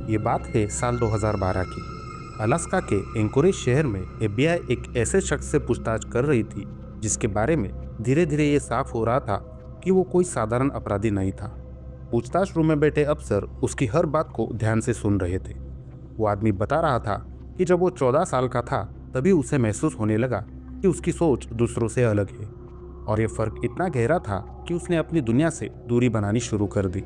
ये बात है साल 2012 की। अलास्का के एंकोरेज शहर में एफबीआई एक ऐसे शख्स से पूछताछ कर रही थी जिसके बारे में धीरे धीरे ये साफ हो रहा था कि वो कोई साधारण अपराधी नहीं था। पूछताछ रूम में बैठे अफसर उसकी हर बात को ध्यान से सुन रहे थे। वो आदमी बता रहा था कि जब वो 14 साल का था तभी उसे महसूस होने लगा कि उसकी सोच दूसरों से अलग है, और ये फर्क इतना गहरा था कि उसने अपनी दुनिया से दूरी बनानी शुरू कर दी।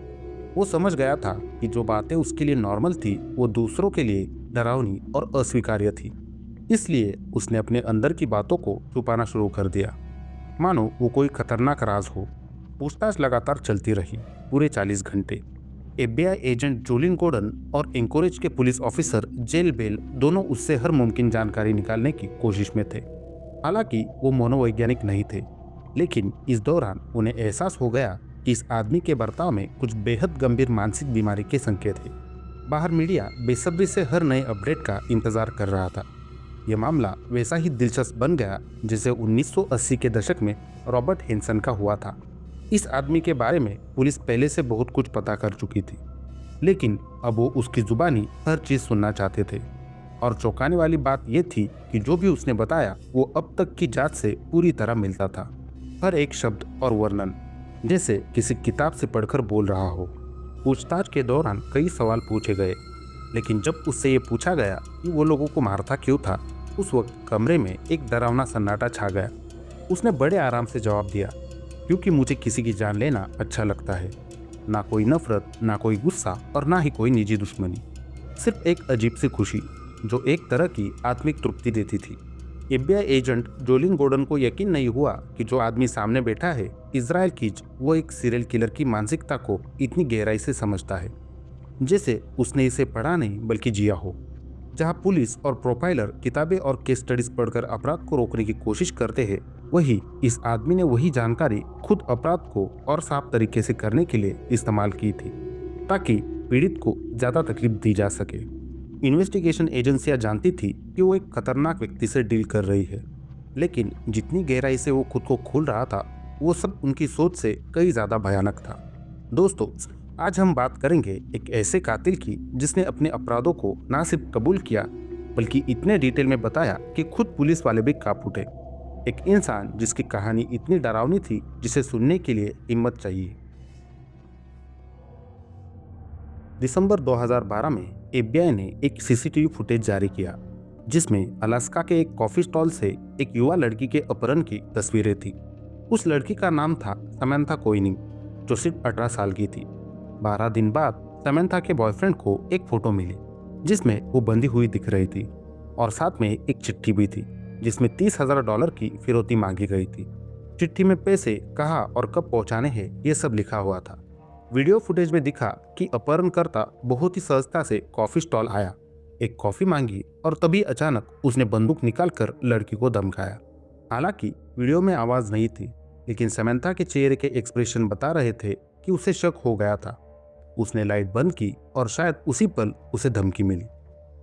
वो समझ गया था कि जो बातें उसके लिए नॉर्मल थी वो दूसरों के लिए डरावनी और अस्वीकार्य थी। इसलिए उसने अपने अंदर की बातों को छुपाना शुरू कर दिया, मानो वो कोई खतरनाक राज हो। पूछताछ लगातार चलती रही, पूरे 40 घंटे। एफबीआई एजेंट जोलिन गोर्डन और एंकोरेज के पुलिस ऑफिसर जेल बेल दोनों उससे हर मुमकिन जानकारी निकालने की कोशिश में थे। हालांकि वो मनोवैज्ञानिक नहीं थे, लेकिन इस दौरान उन्हें एहसास हो गया कि इस आदमी के बर्ताव में कुछ बेहद गंभीर मानसिक बीमारी के संकेत हैं। बाहर मीडिया बेसब्री से हर नए अपडेट का इंतजार कर रहा था। यह मामला वैसा ही दिलचस्प बन गया जैसे 1980 के दशक में रॉबर्ट हेंसन का हुआ था। इस आदमी के बारे में पुलिस पहले से बहुत कुछ पता कर चुकी थी, लेकिन अब वो उसकी जुबानी हर चीज सुनना चाहते थे। और चौंकाने वाली बात यह थी कि जो भी उसने बताया वो अब तक की जांच से पूरी तरह मिलता था। हर एक शब्द और वर्णन जैसे किसी किताब से पढ़कर बोल रहा हो। पूछताछ के दौरान कई सवाल पूछे गए, लेकिन जब उससे ये पूछा गया कि वो लोगों को मारता क्यों था, उस वक्त कमरे में एक डरावना सन्नाटा छा गया। उसने बड़े आराम से जवाब दिया, क्योंकि मुझे किसी की जान लेना अच्छा लगता है। ना कोई नफरत, ना कोई गुस्सा और ना ही कोई निजी दुश्मनी, सिर्फ एक अजीब सी खुशी जो एक तरह की आत्मिक तृप्ति देती थी। एफबीआई एजेंट जोलिन गोर्डन को यकीन नहीं हुआ कि जो आदमी सामने बैठा है, इज़राइल कीज, वो एक सीरियल किलर की मानसिकता को इतनी गहराई से समझता है, जैसे उसने इसे पढ़ा नहीं बल्कि जिया हो। जहां पुलिस और प्रोफाइलर किताबें और केस स्टडीज पढ़कर अपराध को रोकने की कोशिश करते हैं, वही इस आदमी ने वही जानकारी खुद अपराध को और साफ तरीके से करने के लिए इस्तेमाल की थी, ताकि पीड़ित को ज्यादा तकलीफ दी जा सके। इन्वेस्टिगेशन एजेंसियां जानती थी कि वो एक खतरनाक व्यक्ति से डील कर रही है, लेकिन जितनी गहराई से वो खुद को खोल रहा था, वो सब उनकी सोच से कई ज्यादा भयानक था। दोस्तों, आज हम बात करेंगे एक ऐसे कातिल की जिसने अपने अपराधों को ना सिर्फ कबूल किया बल्कि इतने डिटेल में बताया कि खुद पुलिस वाले भी कांप उठे। एक इंसान जिसकी कहानी इतनी डरावनी थी जिसे सुनने के लिए हिम्मत चाहिए। दिसंबर 2012 में एफबीआई ने एक सीसीटीवी फुटेज जारी किया जिसमें अलास्का के एक कॉफी स्टॉल से एक युवा लड़की के अपहरण की तस्वीरें थी। उस लड़की का नाम था समंथा कोइनिंग, जो सिर्फ 18 साल की थी। 12 दिन बाद समंथा के बॉयफ्रेंड को एक फोटो मिली जिसमें वो बंधी हुई दिख रही थी, और साथ में एक चिट्ठी भी थी जिसमें $30,000 की फिरौती मांगी गई थी। चिट्ठी में पैसे कहाँ और कब पहुंचाने हैं ये सब लिखा हुआ था। वीडियो फुटेज में दिखा कि अपहरणकर्ता बहुत ही सहजता से कॉफी स्टॉल आया, एक कॉफी मांगी और तभी अचानक उसने बंदूक निकालकर लड़की को धमकाया। हालांकि वीडियो में आवाज नहीं थी, लेकिन समंथा के चेहरे के एक्सप्रेशन बता रहे थे कि उसे शक हो गया था। उसने लाइट बंद की और शायद उसी पल उसे धमकी मिली।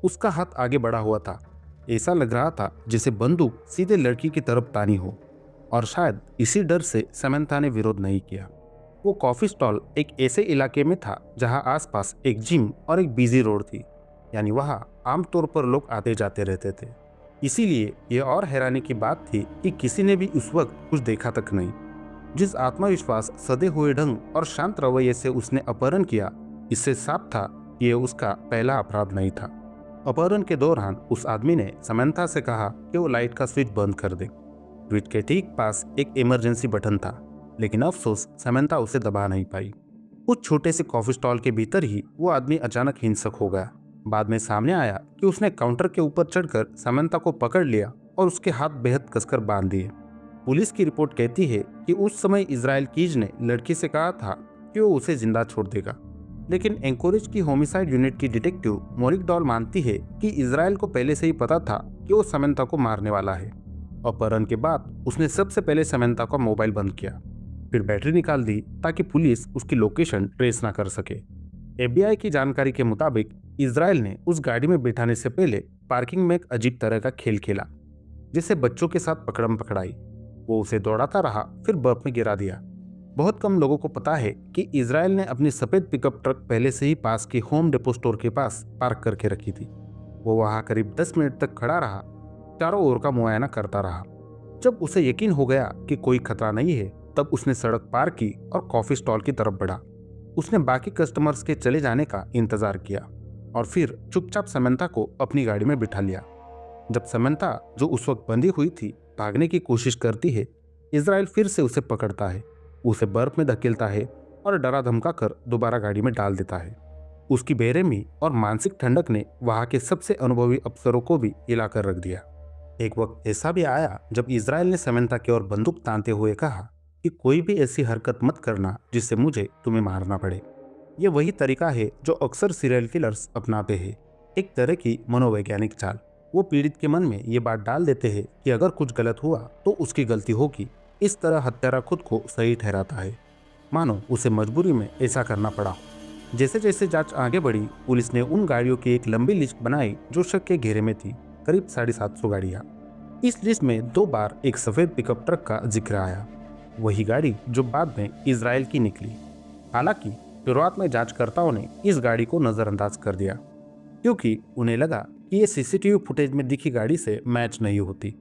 उसका हाथ आगे बढ़ा हुआ था, ऐसा लग रहा था जैसे बंदूक सीधे लड़की की तरफ तानी हो, और शायद इसी डर से समंथा ने विरोध नहीं किया। वो कॉफी स्टॉल एक ऐसे इलाके में था जहां आसपास एक जिम और एक बिजी रोड थी, यानी वहां आमतौर पर लोग आते जाते रहते थे। इसीलिए ये और हैरानी की बात थी कि किसी ने भी उस वक्त कुछ देखा तक नहीं। जिस आत्मविश्वास, सदे हुए ढंग और शांत रवैये से उसने अपहरण किया, इससे साफ था कि यह उसका पहला अपराध नहीं था। अपहरण के दौरान उस आदमी ने समंथा से कहा कि वो लाइट का स्विच बंद कर दे। स्विच के ठीक पास एक इमरजेंसी बटन था, लेकिन अफसोस समंथा उसे दबा नहीं पाई। उस छोटे से कॉफी स्टॉल के भीतर ही वो आदमी अचानक हिंसक हो गया। बाद में सामने आया कि उसने काउंटर के ऊपर चढ़कर समंथा को पकड़ लिया और उसके हाथ बेहद कसकर बांध दिए। पुलिस की रिपोर्ट कहती है कि उस समय इज़राइल कीज ने लड़की से कहा था कि वो उसे जिंदा छोड़ देगा, लेकिन एंकोरेज की होमिसाइड यूनिट की डिटेक्टिव मोरिक डॉल मानती है कि इज़राइल को पहले से ही पता था कि वो समंथा को मारने वाला है। अपहरण के बाद उसने सबसे पहले समंथा का मोबाइल बंद किया, फिर बैटरी निकाल दी ताकि पुलिस उसकी लोकेशन ट्रेस ना कर सके। एफबीआई की जानकारी के मुताबिक इज़राइल ने उस गाड़ी में बिठाने से पहले पार्किंग में एक अजीब तरह का खेल खेला, जैसे बच्चों के साथ पकड़म पकड़ाई। वो उसे दौड़ाता रहा, फिर बर्फ में गिरा दिया। बहुत कम लोगों को पता है कि इजराइल ने अपनी सफेद पिकअप ट्रक पहले से ही पास के होम डिपो स्टोर के पास पार्क करके रखी थी। वो वहां करीब 10 मिनट तक खड़ा रहा, चारों ओर का मुआयना करता रहा। जब उसे यकीन हो गया कि कोई खतरा नहीं है, तब उसने सड़क पार की और कॉफी स्टॉल की तरफ बढ़ा। उसने बाकी कस्टमर्स के चले जाने का इंतजार किया और फिर चुपचाप समंता को अपनी गाड़ी में बिठा लिया। जब समंता, जो उस वक्त बंधी हुई थी, भागने की कोशिश करती है, इजराइल फिर से उसे पकड़ता है, उसे बर्फ में धकेलता है और डरा धमका कर दोबारा गाड़ी में डाल देता है। उसकी बेरहमी और मानसिक ठंडक ने वहां के सबसे अनुभवी अफसरों को भी हिलाकर रख दिया। एक वक्त ऐसा भी आया जब इजराइल ने समंता की ओर बंदूक तानते हुए कहा कि कोई भी ऐसी हरकत मत करना जिससे मुझे तुम्हें मारना पड़े। ये वही तरीका है जो अक्सर सीरियल किलर्स अपनाते हैं, एक तरह की मनोवैज्ञानिक चाल। वो पीड़ित के मन में ये बात डाल देते हैं कि अगर कुछ गलत हुआ तो उसकी गलती होगी। इस तरह हत्यारा खुद को सही ठहराता है, मानो उसे मजबूरी में ऐसा करना पड़ा। जैसे जैसे जांच आगे बढ़ी, पुलिस ने उन गाड़ियों की एक लंबी लिस्ट बनाई जो शक के घेरे में थी, करीब 750 गाड़ियां। इस लिस्ट में 2 बार एक सफेद पिकअप ट्रक का जिक्र आया, वही गाड़ी जो बाद में इजराइल की निकली। हालांकि शुरुआत में जांचकर्ताओं ने इस गाड़ी को नजरअंदाज कर दिया, क्योंकि उन्हें लगा कि ये सीसीटीवी फुटेज में दिखी गाड़ी से मैच नहीं होती।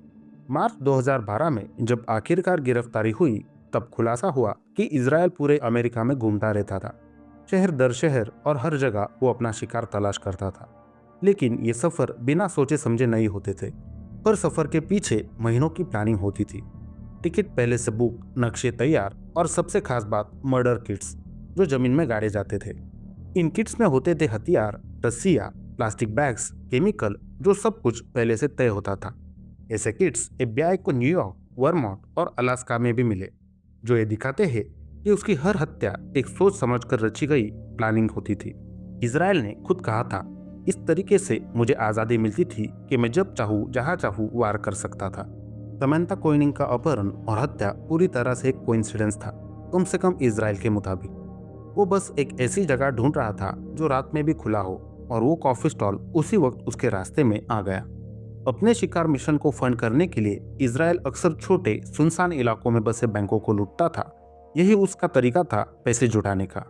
मार्च 2012 में जब आखिरकार गिरफ्तारी हुई, तब खुलासा हुआ कि इजराइल पूरे अमेरिका में घूमता रहता था। शहर दर शहर और हर जगह वो अपना शिकार तलाश करता था। लेकिन ये सफर बिना सोचे समझे नहीं होते थे। पर सफर के पीछे महीनों की प्लानिंग होती थी। टिकट पहले से बुक, नक्शे तैयार और सबसे खास बात मर्डर किट्स जो जमीन में गाड़े जाते थे। इन किट्स में होते थे हथियार, रस्सियां, प्लास्टिक बैग्स, केमिकल, जो सब कुछ पहले से तय होता था। ऐसे किट्स एफबीआई को न्यूयॉर्क, वर्मोंट और अलास्का में भी मिले, जो ये दिखाते हैं कि उसकी हर हत्या एक सोच समझकर रची गई प्लानिंग होती थी। इजराइल ने खुद कहा था, इस तरीके से मुझे आज़ादी मिलती थी कि मैं जब चाहूँ जहाँ चाहूँ वार कर सकता था। समंता कोइनिंग का अपहरण और हत्या पूरी तरह से एक कोइंसिडेंस था, कम से कम इजराइल के मुताबिक। वो बस एक ऐसी जगह ढूंढ रहा था जो रात में भी खुला हो, और वो कॉफी स्टॉल उसी वक्त उसके रास्ते में आ गया। अपने शिकार मिशन को फंड करने के लिए इजराइल अक्सर छोटे सुनसान इलाकों में बसे बैंकों को लूटता था। यही उसका तरीका था पैसे जुटाने का,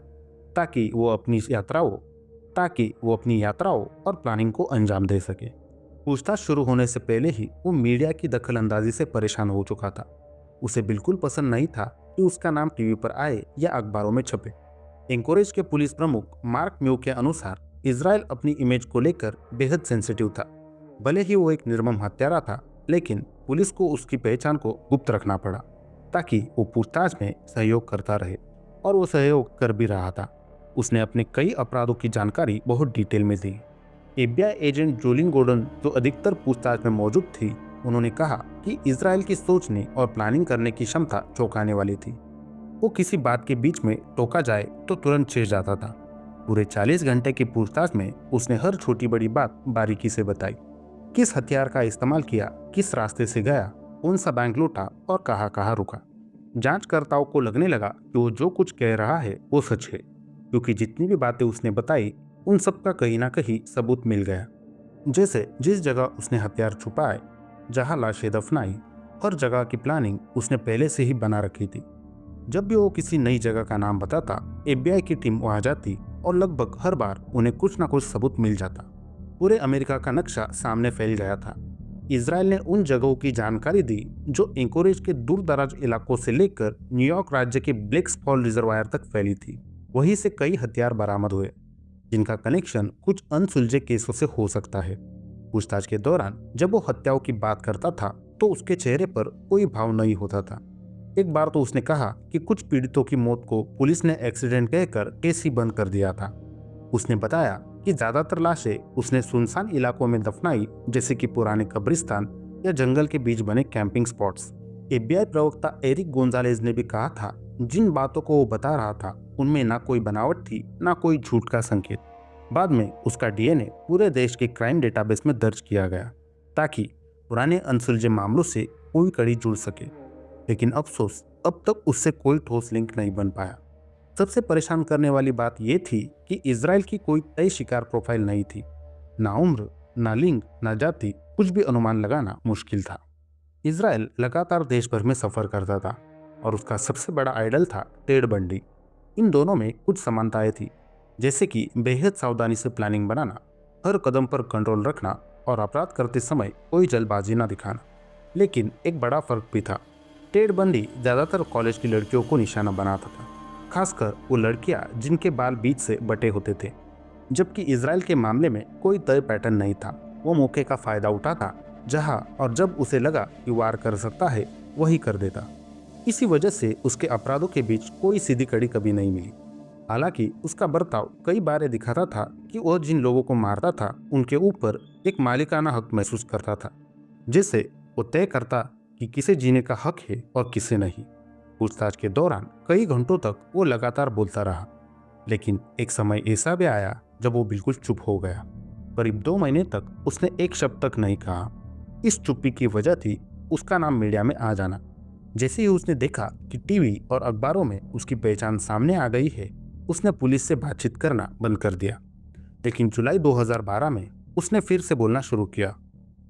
ताकि वो अपनी यात्राओं और प्लानिंग को अंजाम दे सके। पूछताछ शुरू होने से पहले ही वो मीडिया की दखलंदाजी से परेशान हो चुका था। उसे बिल्कुल पसंद नहीं था कि उसका नाम टीवी पर आए या अखबारों में छपे। एंकोरेज के पुलिस प्रमुख मार्क म्यू के अनुसार इजराइल अपनी इमेज को लेकर बेहद सेंसिटिव था। भले ही वो एक निर्मम हत्यारा था, लेकिन पुलिस को उसकी पहचान को गुप्त रखना पड़ा, ताकि वो पूछताछ में सहयोग करता रहे, और वो सहयोग कर भी रहा था। उसने अपने कई अपराधों की जानकारी बहुत डिटेल में दी। एफबीआई एजेंट जोलिन गोर्डन, जो अधिकतर पूछताछ में मौजूद थी, उन्होंने कहा कि इजराइल की सोचने और प्लानिंग करने की क्षमता चौंकाने वाली थी। वो किसी बात के बीच में टोका जाए तो तुरंत छिड़ जाता था। पूरे 40 घंटे की पूछताछ में उसने हर छोटी बड़ी बात बारीकी से बताई। किस हथियार का इस्तेमाल किया, किस रास्ते से गया, कौन सा बैंक लूटा और कहाँ कहाँ रुका। जांचकर्ताओं को लगने लगा कि वो जो कुछ कह रहा है वो सच है, क्योंकि जितनी भी बातें उसने बताई उन सब का कहीं ना कहीं सबूत मिल गया। जैसे जिस जगह उसने हथियार छुपाए, जहां लाशें दफनाई, हर जगह की प्लानिंग उसने पहले से ही बना रखी थी। जब भी वो किसी नई जगह का नाम बताता, एफबीआई की टीम वहां जाती और लगभग हर बार उन्हें कुछ ना कुछ सबूत मिल जाता। पूरे अमेरिका का नक्शा सामने फैल गया था। इजराइल ने उन जगहों की जानकारी दी जो एंकोरेज के दूर दराज इलाकों से लेकर न्यूयॉर्क राज्य के ब्लेक्स फॉल रिजर्वायर तक फैली थी। वहीं से कई हथियार बरामद हुए, जिनका कनेक्शन कुछ अनसुलझे केसों से हो सकता है। पूछताछ के दौरान जब वो हत्याओं की बात करता था तो उसके चेहरे पर कोई भाव नहीं होता था। एक बार तो उसने कहा कि कुछ पीड़ितों की मौत को पुलिस ने एक्सीडेंट कहकर केस ही बंद कर दिया था। उसने बताया कि ज्यादातर लाशें उसने सुनसान इलाकों में दफनाई, जैसे कि पुराने कब्रिस्तान या जंगल के बीच बने कैंपिंग स्पॉट्स। एफबीआई प्रवक्ता एरिक गोंजालेज ने भी कहा था, जिन बातों को वो बता रहा था उनमें ना कोई बनावट थी, ना कोई झूठ का संकेत। बाद में उसका डीएनए पूरे देश के क्राइम डेटाबेस में दर्ज किया गया, ताकि पुराने अनसुलझे मामलों से कोई कड़ी जुड़ सके। लेकिन अफसोस, अब तक उससे कोई ठोस लिंक नहीं बन पाया। सबसे परेशान करने वाली बात यह थी कि इजराइल की कोई तय शिकार प्रोफाइल नहीं थी। ना उम्र, ना लिंग, ना जाति, कुछ भी अनुमान लगाना मुश्किल था। इजराइल लगातार देश भर में सफर करता था, और उसका सबसे बड़ा आइडल था टेड बंडी। इन दोनों में कुछ समानताएं थी, जैसे कि बेहद सावधानी से प्लानिंग बनाना, हर कदम पर कंट्रोल रखना और अपराध करते समय कोई जल्दबाजी ना दिखाना। लेकिन एक बड़ा फर्क भी था। टेड बंडी ज़्यादातर कॉलेज की लड़कियों को निशाना बनाता था, खासकर वो लड़कियां जिनके बाल बीच से बटे होते थे। जबकि इजराइल के मामले में कोई तय पैटर्न नहीं था। वो मौके का फायदा उठाता, जहां और जब उसे लगा कि वार कर सकता है वही कर देता। इसी वजह से उसके अपराधों के बीच कोई सीधी कड़ी कभी नहीं मिली। हालांकि उसका बर्ताव कई बार ये दिखाता था कि वह जिन लोगों को मारता था उनके ऊपर एक मालिकाना हक महसूस करता था, जिससे वो तय करता कि किसे जीने का हक है और किसे नहीं। पूछताछ के दौरान कई घंटों तक वो लगातार बोलता रहा, लेकिन एक समय ऐसा भी आया जब वो बिल्कुल चुप हो गया। करीब 2 महीने तक उसने एक शब्द तक नहीं कहा। इस चुप्पी की वजह थी उसका नाम मीडिया में आ जाना। जैसे ही उसने देखा कि टीवी और अखबारों में उसकी पहचान सामने आ गई है, उसने पुलिस से बातचीत करना बंद कर दिया। लेकिन जुलाई 2012 में उसने फिर से बोलना शुरू किया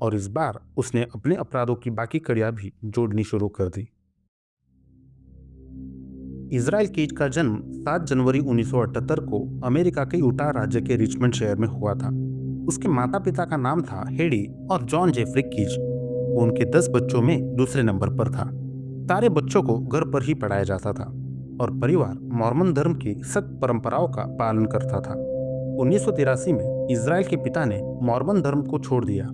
और इस बार उसने अपने अपराधों की बाकी कड़ियां भी जोड़नी शुरू कर दी। इजराइल कीज का जन्म 7 जनवरी 1978 को अमेरिका के यूटा राज्य के रिचमंड शहर में हुआ था। उसके माता पिता का नाम था हेडी और जॉन जेफरी कीज। वो उनके 10 बच्चों में दूसरे नंबर पर था। सारे बच्चों को घर पर ही पढ़ाया जाता था और परिवार मॉर्मन धर्म की सख्त परंपराओं का पालन करता था। 1983 में इजराइल के पिता ने मॉर्मन धर्म को छोड़ दिया।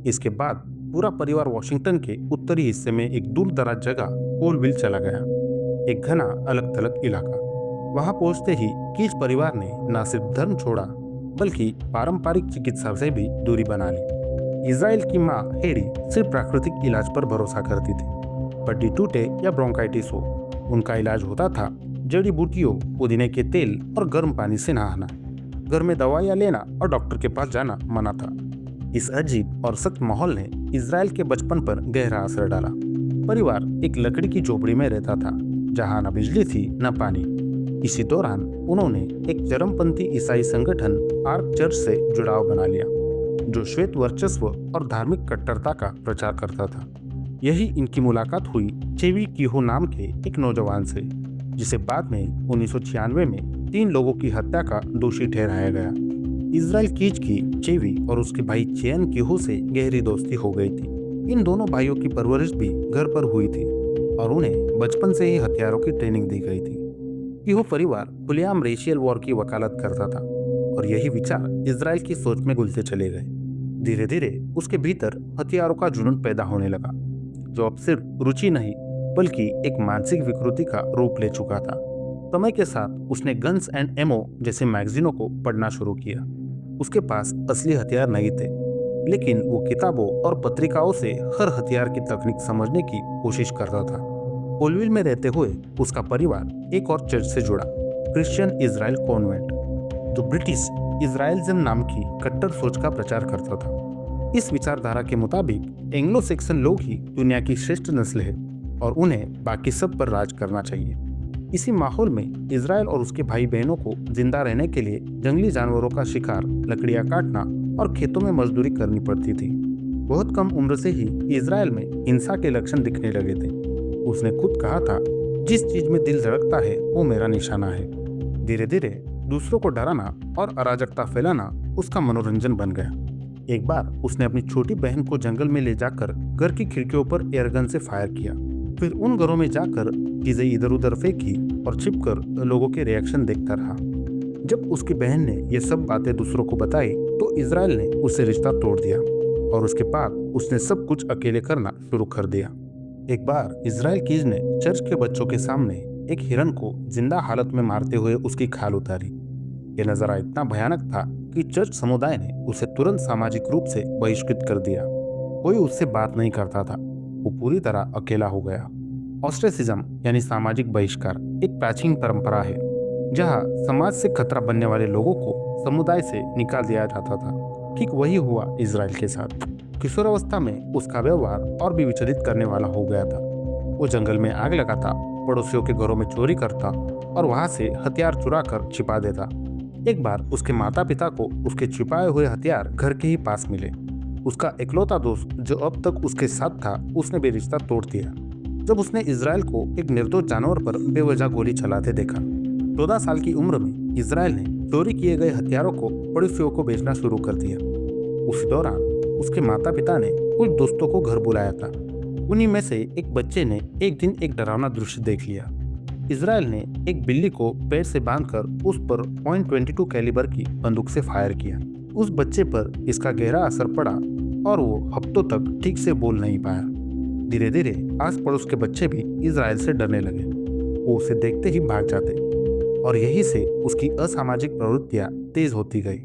इसके बाद पूरा परिवार वॉशिंगटन के उत्तरी हिस्से में एक दूर दराज जगह कोलविल चला गया, एक घना अलग थलग इलाका। वहां पहुंचते ही कीज परिवार ने न सिर्फ धर्म छोड़ा बल्कि पारंपरिक चिकित्सा से भी दूरी बना ली। इजराइल की माँ हेडी सिर्फ प्राकृतिक इलाज पर भरोसा करती थी। पट्टी टूटे या ब्रोंकाइटिस हो, उनका इलाज होता था जड़ी बूटियों, पुदीने के तेल और गर्म पानी से नहाना। घर में दवाइयाँ लेना और डॉक्टर के पास जाना मना था। इस अजीब और सख्त माहौल ने इजराइल के बचपन पर गहरा असर डाला। परिवार एक लकड़ी की झोपड़ी में रहता था, जहां न बिजली थी न पानी। इसी दौरान उन्होंने एक चरमपंथी ईसाई संगठन आर्क चर्च से जुड़ाव बना लिया, जो श्वेत वर्चस्व और धार्मिक कट्टरता का प्रचार करता था। यही इनकी मुलाकात हुई चेवी कीहो नाम के एक नौजवान से, जिसे बाद में 1996 में 3 लोगों की हत्या का दोषी ठहराया गया। इजराइल कीज की चेवी और उसके भाई चेयन कीहो से गहरी दोस्ती हो गई थी। इन दोनों भाइयों की परवरिश भी घर पर हुई थी और उन्हें बचपन से ही हथियारों की ट्रेनिंग दी गई थी। कीहो परिवार खुलेआम रेशियल वॉर की वकालत करता था और यही विचार इजराइल की सोच में घुलते चले गए। धीरे धीरे उसके भीतर हथियारों का जुनून पैदा होने लगा, जो अब सिर्फ रुचि नहीं बल्कि एक मानसिक विकृति का रूप ले चुका था। समय के साथ उसने गन्स एंड एमो जैसे मैगजीनों को पढ़ना शुरू किया। उसके पास असली हथियार नहीं थे, लेकिन वो किताबों और पत्रिकाओं से हर हथियार की तकनीक समझने की कोशिश करता था। कोलविल में रहते हुए उसका परिवार एक और चर्च से जुड़ा, क्रिश्चियन इजराइल कॉन्वेंट, जो ब्रिटिश इजराइलिज्म नाम की कट्टर सोच का प्रचार करता था। इस विचारधारा के मुताबिक एंग्लो सेक्सन लोग ही दुनिया की श्रेष्ठ नस्ल है और उन्हें बाकी सब पर राज करना चाहिए। इसी माहौल में इजराइल और उसके भाई बहनों को जिंदा रहने के लिए जंगली जानवरों का शिकार, लकड़ियां काटना और खेतों में मजदूरी करनी पड़ती थी। बहुत कम उम्र से ही इजराइल में हिंसा के लक्षण दिखने लगे थे। उसने खुद कहा था, जिस चीज में दिल धड़कता है वो मेरा निशाना है। धीरे धीरे दूसरों को डराना और अराजकता फैलाना उसका मनोरंजन बन गया। एक बार उसने अपनी छोटी बहन को जंगल में ले जाकर घर की खिड़कियों पर एयरगन से फायर किया, फिर उन घरों में जाकर चीजें इधर उधर फेंकी और छिपकर लोगों के रिएक्शन देखता रहा। जब उसकी बहन ने ये सब बातें दूसरों को बताई तो इजराइल ने उससे रिश्ता तोड़ दिया और उसके बाद उसने सब कुछ अकेले करना शुरू कर दिया। एक बार इजराइल कीज ने चर्च के बच्चों के सामने एक हिरन को जिंदा हालत में मारते हुए उसकी खाल उतारी। ये नजारा इतना भयानक था कि चर्च समुदाय ने उसे तुरंत सामाजिक रूप से बहिष्कृत कर दिया। कोई उससे बात नहीं करता था, वो पूरी तरह अकेला हो गया। ऑस्ट्रेसिज्म यानी सामाजिक बहिष्कार एक प्राचीन परंपरा है, जहां समाज से खतरा बनने वाले लोगों को समुदाय से निकाल दिया जाता था। ठीक वही हुआ इजराइल के साथ। किशोरावस्था में उसका व्यवहार और भी विचलित करने वाला हो गया था। वो जंगल में आग लगाता, पड़ोसियों के घरों में चोरी करता और वहां से हथियार चुरा कर छिपा देता। एक बार उसके माता पिता को उसके छिपाए हुए हथियार घर के ही पास मिले। उसका इकलौता दोस्त जो अब तक उसके साथ था, उसने भी रिश्ता तोड़ दिया। जब उसने इजराइल को एक निर्दोष जानवर पर बेवजह गोली चलाते देखा। 14 साल की उम्र में इजराइल ने चोरी किए गए हथियारों को पड़ोसियों को बेचना शुरू कर दिया। उसी दौरान उसके माता पिता ने कुछ दोस्तों को घर बुलाया था। उन्हीं में से एक बच्चे ने एक दिन एक डरावना दृश्य देख लिया। इजराइल ने एक बिल्ली को पैर से बांधकर उस पर .22 कैलिबर की बंदूक से फायर किया। उस बच्चे पर इसका गहरा असर पड़ा और वो हफ्तों तक ठीक से बोल नहीं पाया। धीरे धीरे आस पड़ोस के बच्चे भी इजराइल से डरने लगे। वो उसे देखते ही भाग जाते और यही से उसकी असामाजिक प्रवृत्तियां तेज होती गई,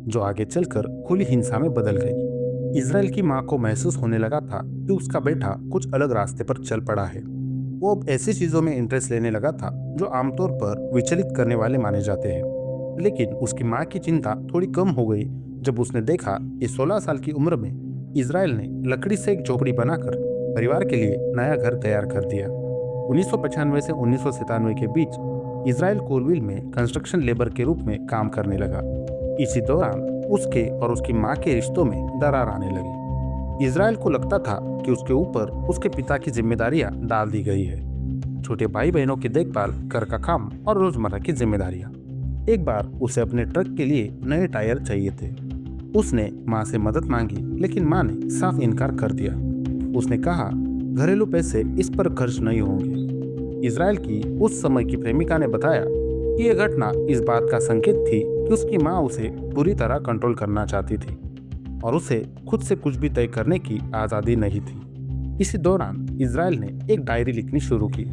जो आगे चलकर खुली हिंसा में बदल गई। इजराइल की माँ को महसूस होने लगा था कि उसका बेटा कुछ अलग रास्ते पर चल पड़ा है। वो अब ऐसी चीजों में इंटरेस्ट लेने लगा था जो आमतौर पर विचलित करने वाले माने जाते हैं। लेकिन उसकी माँ की चिंता थोड़ी कम हो गई जब उसने देखा कि 16 साल की उम्र में इजराइल ने लकड़ी से एक झोपड़ी बनाकर परिवार के लिए नया घर तैयार कर दिया। 1995 से 1997 के बीच इजराइल कोलविल में कंस्ट्रक्शन लेबर के रूप में काम करने लगा। इसी दौरान उसके और उसकी माँ के रिश्तों में दरार आने लगी। इजराइल को लगता था कि उसके ऊपर उसके पिता की जिम्मेदारियां डाल दी गई है। छोटे भाई बहनों की देखभाल, घर का काम और रोजमर्रा की जिम्मेदारियां। एक बार उसे अपने ट्रक के लिए नए टायर चाहिए थे। उसने माँ से मदद मांगी, लेकिन माँ ने साफ इनकार कर दिया। उसने कहा, घरेलू पैसे इस पर खर्च नहीं होंगे। इजराइल की उस समय की प्रेमिका ने बताया कि यह घटना इस बात का संकेत थी कि उसकी माँ उसे पूरी तरह कंट्रोल करना चाहती थी और उसे खुद से कुछ भी तय करने की आज़ादी नहीं थी। इसी दौरान इजराइल ने एक डायरी लिखनी शुरू की,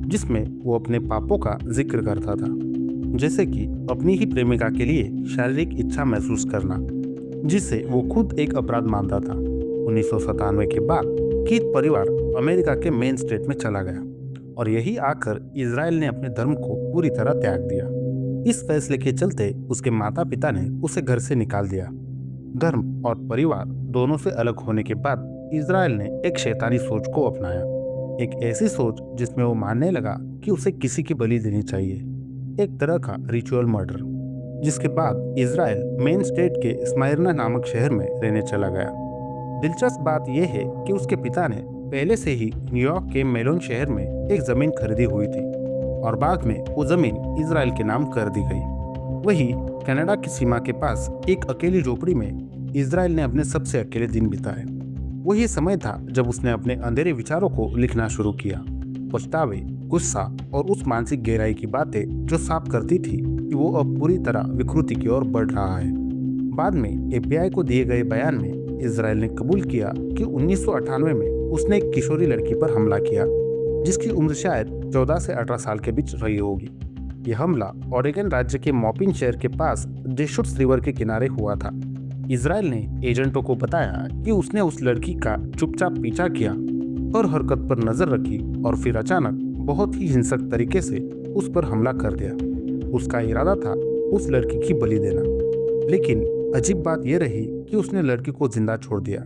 जिसमें वो अपने पापों का जिक्र करता था, जैसे कि अपनी ही प्रेमिका के लिए शारीरिक इच्छा महसूस करना, जिसे वो खुद एक अपराध मानता था। 1997 के बाद कीथ परिवार अमेरिका के मेन स्टेट में चला गया और यही आकर इजराइल ने अपने धर्म को पूरी तरह त्याग दिया। इस फैसले के चलते उसके माता पिता ने उसे घर से निकाल दिया। धर्म और परिवार दोनों से अलग होने के बाद इजराइल ने एक शैतानी सोच को अपनाया, एक ऐसी सोच जिसमें वो मानने लगा कि उसे किसी की बलि देनी चाहिए, एक तरह का रिचुअल मर्डर। जिसके बाद इजराइल मेन स्टेट के स्मायर्ना नामक शहर में रहने चला गया। दिलचस्प बात यह है कि उसके पिता ने पहले से ही न्यूयॉर्क के मेलोन शहर में एक जमीन खरीदी हुई थी और बाद में वो जमीन इजराइल के नाम कर दी गई। वही कनाडा की सीमा के पास एक अकेली झोपड़ी में इजराइल ने अपने सबसे अकेले दिन बिताए। वही समय था जब उसने अपने अंधेरे विचारों को लिखना शुरू किया, पछतावे, गुस्सा और उस मानसिक गहराई की बातें जो साफ करती थी कि वो अब पूरी तरह विकृति की ओर बढ़ रहा है। बाद में FBI को दिए गए बयान में इजराइल ने कबूल किया कि 1998 में उसने एक किशोरी लड़की पर हमला किया, जिसकी उम्र शायद 14 से 18 साल के बीच रही होगी। यह हमला ओरेगन राज्य के मॉपिन शहर के पास डेशुट्स रिवर के किनारे हुआ था। इजराइल ने एजेंटों को बताया कि उसने उस लड़की का चुपचाप पीछा किया, हर हरकत पर नजर रखी और फिर अचानक बहुत ही हिंसक तरीके से उस पर हमला कर दिया। उसका इरादा था उस लड़की की बलि देना, लेकिन अजीब बात यह रही कि उसने लड़की को जिंदा छोड़ दिया।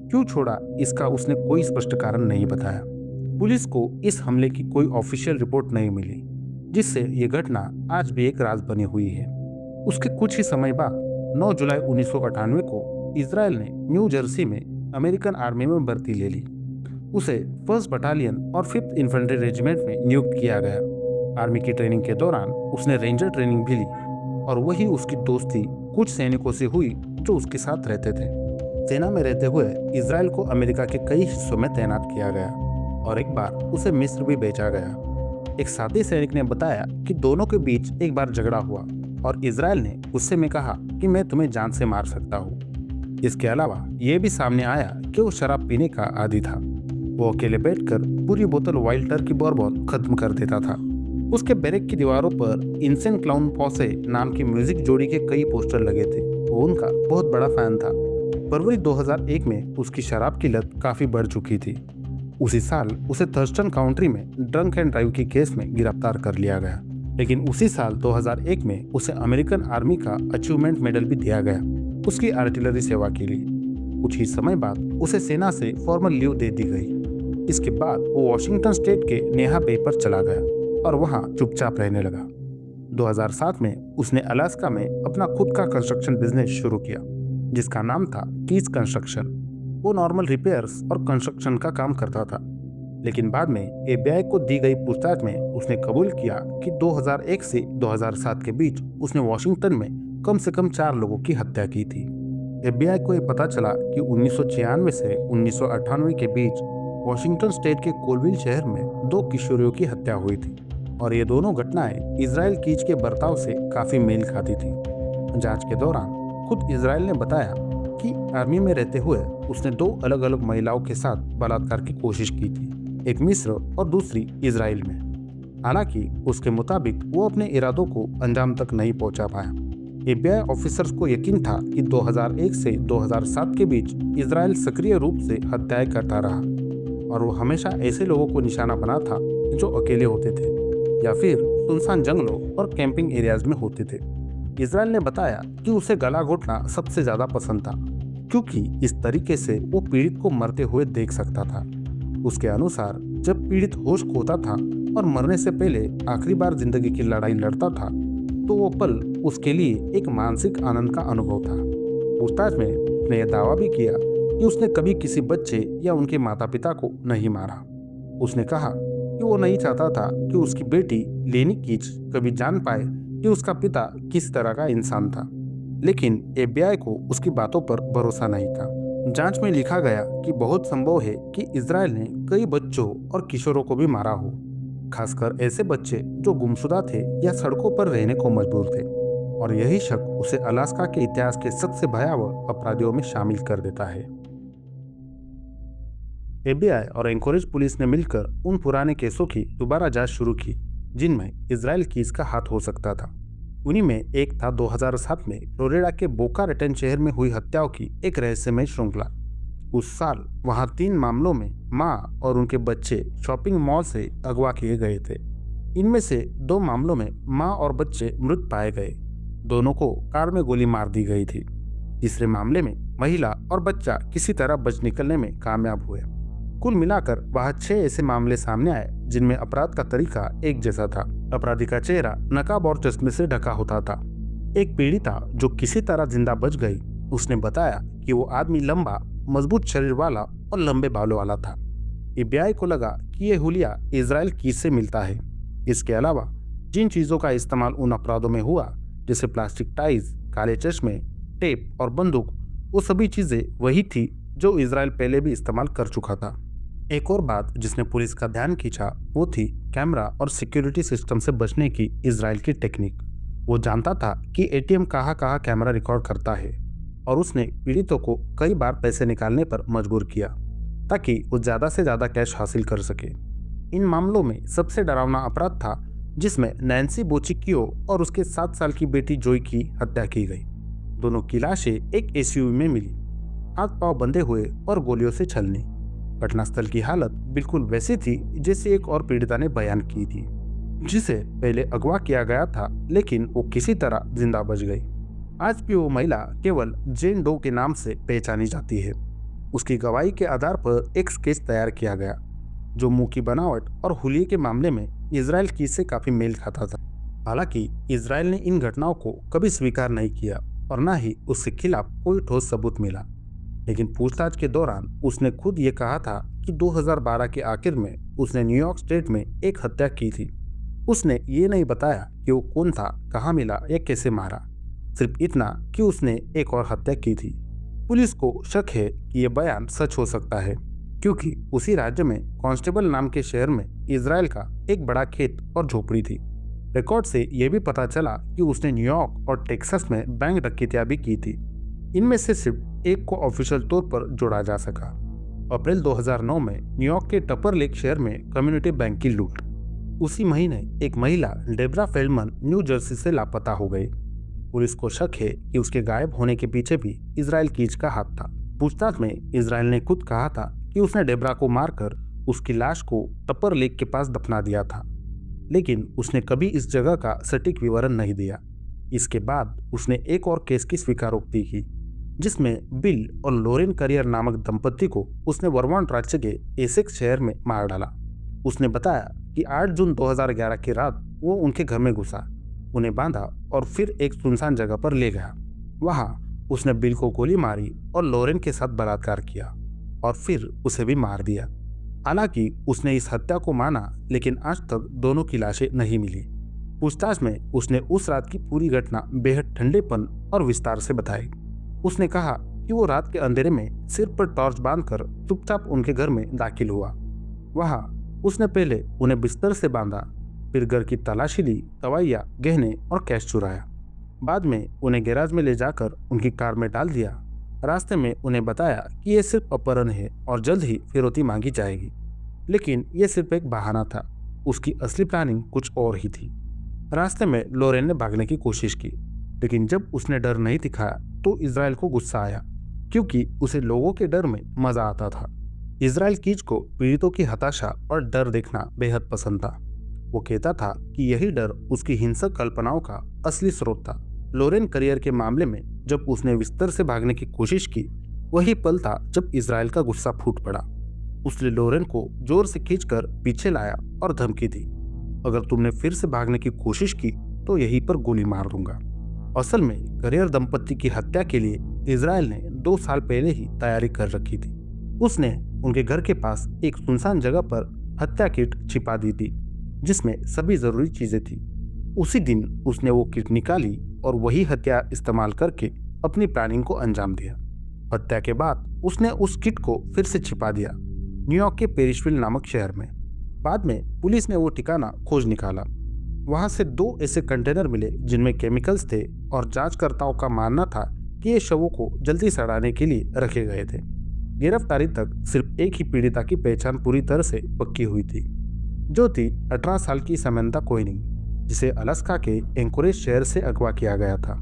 क्यों छोड़ा, इसका उसने कोई स्पष्ट कारण नहीं बताया। पुलिस को इस हमले की कोई ऑफिशियल रिपोर्ट नहीं मिली, जिससे ये घटना आज भी एक राज बनी हुई है। उसके कुछ ही समय बाद 9 जुलाई 1998 को इजराइल ने न्यू जर्सी में अमेरिकन आर्मी में भर्ती ले ली। उसे 1st बटालियन और 5th इन्फेंट्री रेजिमेंट में नियुक्त किया गया। आर्मी की ट्रेनिंग के दौरान उसने रेंजर ट्रेनिंग भी ली और वही उसकी दोस्ती कुछ सैनिकों से हुई जो उसके साथ रहते थे। सेना में रहते हुए इजराइल को अमेरिका के कई हिस्सों में तैनात किया गया और एक बार उसे मिस्र भी भेजा गया। एक साथी सैनिक ने बताया कि दोनों के बीच एक बार झगड़ा हुआ और इजराइल ने गुस्से में कहा कि मैं तुम्हें जान से मार सकता हूँ। इसके अलावा यह भी सामने आया कि वो शराब पीने का आदी था। वो अकेले बैठकर पूरी बोतल वाइल्ड टर्की बourbon खत्म कर देता था। उसके बैरक की दीवारों पर इंसेंट क्लाउन पॉसे नाम की म्यूजिक जोड़ी के कई पोस्टर लगे थे। वो उनका बहुत बड़ा फैन था। फरवरी 2001 में उसकी शराब की लत काफी बढ़ चुकी थी। उसी साल उसे थर्स्टन काउंटी में ड्रंक एंड ड्राइव की केस में गिरफ्तार कर लिया गया। लेकिन उसी साल 2001 में उसे अमेरिकन आर्मी का अचीवमेंट मेडल भी दिया गया उसकी आर्टिलरी सेवा के लिए। कुछ ही समय बाद उसे सेना से फॉर्मल लीव दे दी गई। इसके बाद वो वॉशिंगटन स्टेट के नेहा बे पर चला गया और वहां चुपचाप रहने लगा। 2007 में उसने अलास्का में अपना खुद का कंस्ट्रक्शन बिजनेस शुरू किया, जिसका नाम था कीज कंस्ट्रक्शन। वो नॉर्मल रिपेयर्स और कंस्ट्रक्शन का काम करता था। लेकिन बाद में एफबीआई को दी गई पूछताछ में उसने कबूल किया कि 2001 से 2007 के बीच उसने वॉशिंगटन में कम से कम 4 लोगों की हत्या की थी। एफबीआई को यह पता चला कि 1996 से 1998 के बीच वॉशिंगटन स्टेट के कोलविल शहर में 2 किशोरियों की हत्या हुई थी और ये दोनों घटनाएं इजराइल कीज के बर्ताव से काफी मेल खाती थी। जांच के दौरान खुद इजराइल ने बताया कि आर्मी में रहते हुए उसने 2 अलग अलग महिलाओं के साथ बलात्कार की कोशिश की थी, एक मिस्र और दूसरी इजराइल में। हालांकि उसके मुताबिक वो अपने इरादों को अंजाम तक नहीं पहुंचा पाया। एफबीआई ऑफिसर्स को यकीन था कि 2001 से 2007 के बीच इजराइल सक्रिय रूप से हत्याएं करता रहा और वो हमेशा ऐसे लोगों को निशाना बना था जो अकेले होते थे या फिर सुनसान जंगलों और कैंपिंग एरियाज में होते थे। इजराइल ने बताया कि उसे गला घोटना सबसे ज्यादा पसंद था क्योंकि इस तरीके से वो पीड़ित को मरते हुए देख सकता था। उसके अनुसार जब पीड़ित होश खोता था और मरने से पहले आखिरी बार जिंदगी की लड़ाई लड़ता था तो वो पल उसके लिए एक मानसिक आनंद का अनुभव था। पूछताछ में उसने यह दावा भी किया कि उसने कभी किसी बच्चे या उनके माता पिता को नहीं मारा। उसने कहा कि वो नहीं चाहता था कि उसकी बेटी लेनी कीच कभी जान पाए कि उसका पिता किस तरह का इंसान था, लेकिन एफबीआई को उसकी बातों पर भरोसा नहीं था। जांच में लिखा गया कि बहुत संभव है कि इजराइल ने कई बच्चों और किशोरों को भी मारा हो, खासकर ऐसे बच्चे जो गुमशुदा थे या सड़कों पर रहने को मजबूर थे, और यही शक उसे अलास्का के इतिहास के सबसे भयावह अपराधियों में शामिल कर देता है। एफबीआई और एंकोरेज पुलिस ने मिलकर उन पुराने केसों की दोबारा जांच शुरू की जिनमें इजराइल की इसका हाथ हो सकता था। उन्हीं में एक था 2007 में फ्लोरिडा के बोका रेटन शहर में हुई हत्याओं की एक रहस्यमय श्रृंखला। उस साल वहां 3 मामलों में मां और उनके बच्चे शॉपिंग मॉल से अगवा किए गए थे। इनमें से 2 मामलों में मां और बच्चे मृत पाए गए, दोनों को कार में गोली मार दी गई थी। तीसरे मामले में महिला और बच्चा किसी तरह बच निकलने में कामयाब हुए। कुल मिलाकर वहां 6 ऐसे मामले सामने आए जिनमें अपराध का तरीका एक जैसा था। अपराधी का चेहरा नकाब और चश्मे से ढका होता था। एक पीड़िता जो किसी तरह जिंदा बच गई, उसने बताया कि वो आदमी लंबा, मजबूत शरीर वाला और लंबे बालों वाला था। एफबीआई को लगा कि यह हुलिया इजराइल कीज से मिलता है। इसके अलावा जिन चीजों का इस्तेमाल उन अपराधों में हुआ, जैसे प्लास्टिक टाइज, काले चश्मे, टेप और बंदूक, वो सभी चीजें वही थी जो इजराइल पहले भी इस्तेमाल कर चुका था। एक और बात जिसने पुलिस का ध्यान खींचा वो थी कैमरा और सिक्योरिटी सिस्टम से बचने की इजराइल की टेक्निक। वो जानता था कि एटीएम कहाँ कहाँ कैमरा रिकॉर्ड करता है और उसने पीड़ितों को कई बार पैसे निकालने पर मजबूर किया ताकि वो ज्यादा से ज्यादा कैश हासिल कर सके। इन मामलों में सबसे डरावना अपराध था जिसमें नैन्सी बोचिकियो और उसके 7 साल की बेटी जोई की हत्या की गई। दोनों की लाशें एक एसयूवी में मिली, हाथ पांव बंधे हुए और गोलियों से छलनी। घटनास्थल की हालत बिल्कुल वैसी थी जैसे एक और पीड़िता ने बयान की थी, जिसे पहले अगवा किया गया था, लेकिन वो किसी तरह जिंदा बच गई। आज भी वो महिला केवल जेन डो के नाम से पहचानी जाती है। उसकी गवाही के आधार पर एक स्केच तैयार किया गया जो मुंह की बनावट और हुलिये के मामले में इजराइल की से काफी मेल खाता था। हालांकि इजराइल ने इन घटनाओं को कभी स्वीकार नहीं किया और न ही उसके खिलाफ कोई ठोस सबूत मिला, लेकिन पूछताछ के दौरान उसने खुद ये कहा था कि 2012 के आखिर में उसने न्यूयॉर्क स्टेट में एक हत्या की थी। उसने ये नहीं बताया कि वो कौन था, कहाँ मिला या कैसे मारा, सिर्फ इतना कि उसने एक और हत्या की थी। पुलिस को शक है कि यह बयान सच हो सकता है क्योंकि उसी राज्य में कांस्टेबल नाम के शहर में इजराइल का एक बड़ा खेत और झोपड़ी थी। रिकॉर्ड से यह भी पता चला कि उसने न्यूयॉर्क और टेक्सास में बैंक डकैतियां भी की थी। इनमें से सिर्फ एक को ऑफिशियल तौर पर जोड़ा जा सका। अप्रैल 2009 में न्यूयॉर्क के टपर लेक शहर में कम्युनिटी बैंक की लूट। उसी महीने एक महिला डेब्रा फेल्डमन न्यू जर्सी से लापता हो गई। पुलिस को शक है कि उसके गायब होने के पीछे भी इजराइल कीज का हाथ था। पूछताछ में इजराइल ने खुद कहा था कि उसने डेब्रा को मारकर उसकी लाश को टपर लेक के पास दफना दिया था, लेकिन उसने कभी इस जगह का सटीक विवरण नहीं दिया। इसके बाद उसने एक और केस की स्वीकारोक्ति की जिसमें बिल और लोरेन करियर नामक दंपत्ति को उसने वर्मॉन्ट राज्य के एसेक्स शहर में मार डाला। उसने बताया कि 8 जून 2011 की रात वो उनके घर में घुसा, उन्हें बांधा और फिर एक सुनसान जगह पर ले गया। वहां उसने बिल को गोली मारी और लोरेन के साथ बलात्कार किया और फिर उसे भी मार दिया। हालांकि उसने इस हत्या को माना, लेकिन आज तक दोनों की लाशें नहीं मिली। पूछताछ में उसने उस रात की पूरी घटना बेहद ठंडेपन और विस्तार से बताई। उसने कहा कि वो रात के अंधेरे में सिर पर टॉर्च बांधकर चुपचाप उनके घर में दाखिल हुआ। वहां उसने पहले उन्हें बिस्तर से बांधा, फिर घर की तलाशी ली, दवाइयाँ, गहने और कैश चुराया। बाद में उन्हें गैराज में ले जाकर उनकी कार में डाल दिया। रास्ते में उन्हें बताया कि ये सिर्फ अपहरण है और जल्द ही फिरौती मांगी जाएगी। लेकिन ये सिर्फ एक बहाना था, उसकी असली प्लानिंग कुछ और ही थी। रास्ते में लोरेन ने भागने की कोशिश की, लेकिन जब उसने डर नहीं दिखाया तो इज़राइल को गुस्सा आया, क्योंकि उसे लोगों के डर में मजा आता था। इज़राइल कीज को पीड़ितों की हताशा और डर देखना बेहद पसंद था। वो कहता था कि यही डर उसकी हिंसक कल्पनाओं का असली स्रोत था। लोरेन करियर के मामले में जब उसने बिस्तर से भागने की कोशिश की, वही पल था जब इज़राइल का गुस्सा फूट पड़ा। उसने लोरेन को जोर से खींचकर पीछे लाया और धमकी दी, अगर तुमने फिर से भागने की कोशिश की तो यहीं पर गोली मार दूंगा। असल में करियर दंपत्ति की हत्या के लिए इज़राइल ने 2 साल पहले ही तैयारी कर रखी थी। उसने उनके घर के पास एक सुनसान जगह पर हत्या किट छिपा दी थी, जिसमें सभी जरूरी चीजें थी। उसी दिन उसने वो किट निकाली और वही हत्या इस्तेमाल करके अपनी प्लानिंग को अंजाम दिया। हत्या के बाद उसने उस किट को फिर से छिपा दिया, न्यूयॉर्क के पेरिसविल नामक शहर में। बाद में पुलिस ने वो ठिकाना खोज निकाला। वहां से 2 ऐसे कंटेनर मिले जिनमें केमिकल्स थे और जांचकर्ताओं का मानना था कि ये शवों को जल्दी सड़ाने के लिए रखे गए थे। गिरफ्तारी तक सिर्फ एक ही पीड़िता की पहचान पूरी तरह से पक्की हुई थी, जो थी 18 साल की समंता कोइनिंग, जिसे अलास्का के एंकोरेज शहर से अगवा किया गया था।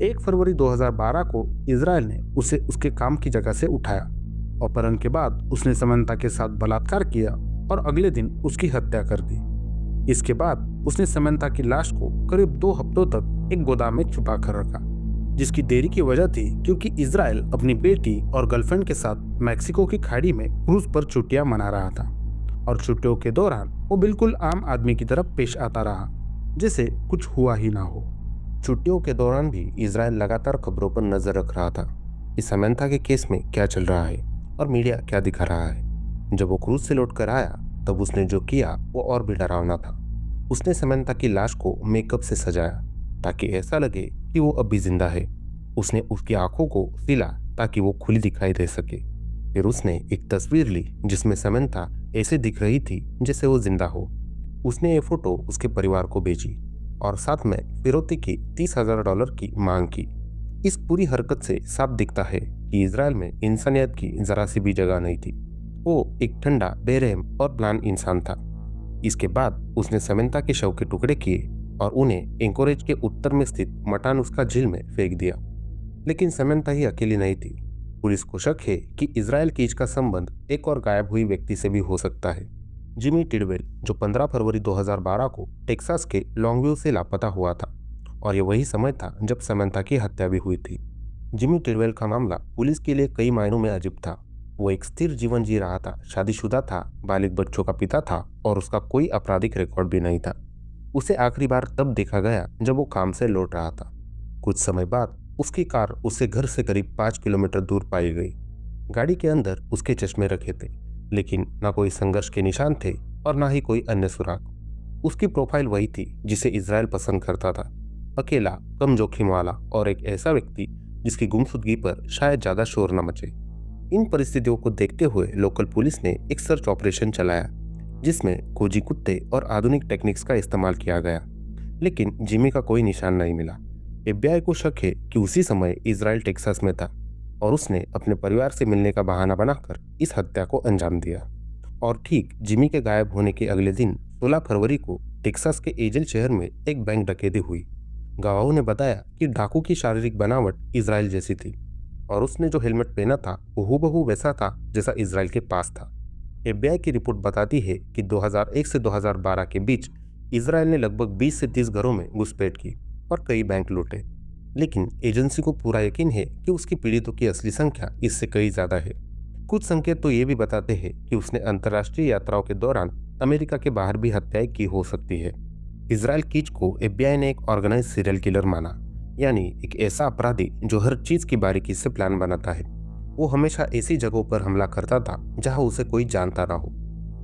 1 फरवरी 2012 को इज़राइल ने उसे उसके काम की जगह से उठाया। अपहरण के बाद उसने समंता के साथ बलात्कार किया और अगले दिन उसकी हत्या कर दी। इसके बाद उसने समंता की लाश को करीब 2 हफ्तों तक एक गोदाम में छुपा कर रखा, जिसकी देरी की वजह थी क्योंकि इज़राइल अपनी बेटी और गर्लफ्रेंड के साथ मैक्सिको की खाड़ी में क्रूज पर छुट्टियां मना रहा था और छुट्टियों के दौरान वो बिल्कुल आम आदमी की तरफ पेश आता रहा, जैसे कुछ हुआ ही ना हो। छुट्टियों के दौरान भी इज़राइल लगातार खबरों पर नजर रख रहा था कि समंता के केस में क्या चल रहा है और मीडिया क्या दिखा रहा है। जब वो क्रूज से लौट कर आया तब उसने जो किया वो और भी डरावना था। उसने समंता की लाश को मेकअप से सजाया ताकि ऐसा लगे कि वो अब भी जिंदा है। उसने उसकी आंखों को सिला ताकि वो खुली दिखाई दे सके। फिर उसने एक तस्वीर ली जिसमें समंता ऐसे दिख रही थी जैसे वो जिंदा हो। उसने ये फोटो उसके परिवार को भेजी और साथ में फिरौती की $30,000 की मांग की। इस पूरी हरकत से साफ दिखता है कि इज़राइल में इंसानियत की जरा सी भी जगह नहीं थी। वो एक ठंडा, बेरहम और प्लान इंसान था। इसके बाद उसने समंता के शव के टुकड़े किए और उन्हें एंकोरेज के उत्तर में स्थित मटानुस्का झील में फेंक दिया। लेकिन समंता ही अकेली नहीं थी। पुलिस को शक है कि इज़राइल कीज का संबंध एक और गायब हुई व्यक्ति से भी हो सकता है, जिमी टिडवेल, जो 15 फरवरी 2012 को टेक्सास के लॉन्गव्यू से लापता हुआ था और ये वही समय था जब समंता की हत्या भी हुई थी। जिमी टिडवेल का मामला पुलिस के लिए कई मायनों में अजीब था। वो एक स्थिर जीवन जी रहा था, शादीशुदा था, बालिग बच्चों का पिता था और उसका कोई आपराधिक रिकॉर्ड भी नहीं था। उसे आखिरी बार तब देखा गया जब वो काम से लौट रहा था। कुछ समय बाद उसकी कार उसके घर से करीब 5 किलोमीटर दूर पाई गई। गाड़ी के अंदर उसके चश्मे रखे थे, लेकिन ना कोई संघर्ष के निशान थे और ना ही कोई अन्य सुराग। उसकी प्रोफाइल वही थी जिसे इज़राइल पसंद करता था, अकेला, कम जोखिम वाला और एक ऐसा व्यक्ति जिसकी गुमशुदगी पर शायद ज्यादा शोर न मचे। इन परिस्थितियों को देखते हुए लोकल पुलिस ने एक सर्च ऑपरेशन चलाया जिसमें खोजी कुत्ते और आधुनिक टेक्निक्स का इस्तेमाल किया गया, लेकिन जिमी का कोई निशान नहीं मिला। एफबीआई को शक है कि उसी समय इज़राइल टेक्सास में था और उसने अपने परिवार से मिलने का बहाना बनाकर इस हत्या को अंजाम दिया। और ठीक जिमी के गायब होने के अगले दिन 16 फरवरी को टेक्सास के एजल शहर में एक बैंक डकैती हुई। गवाहों ने बताया कि डाकू की शारीरिक बनावट इज़राइल जैसी थी और उसने जो हेलमेट पहना था वो हूबहू वैसा था जैसा इज़राइल के पास था। एफबीआई की रिपोर्ट बताती है कि 2001 से 2012 के बीच इज़राइल ने लगभग 20 से 30 घरों में घुसपैठ की और कई बैंक लूटे, लेकिन एजेंसी को पूरा यकीन है कि उसकी पीड़ितों की असली संख्या इससे कई ज्यादा है। कुछ संकेत तो ये भी बताते हैं कि उसने अंतर्राष्ट्रीय यात्राओं के दौरान अमेरिका के बाहर भी हत्याएं की हो सकती है। इज़राइल कीज को एफबीआई ने एक ऑर्गेनाइज सीरियल किलर माना, यानी एक ऐसा अपराधी जो हर चीज की बारीकी से प्लान बनाता है। वो हमेशा ऐसी जगहों पर हमला करता था जहां उसे कोई जानता ना हो,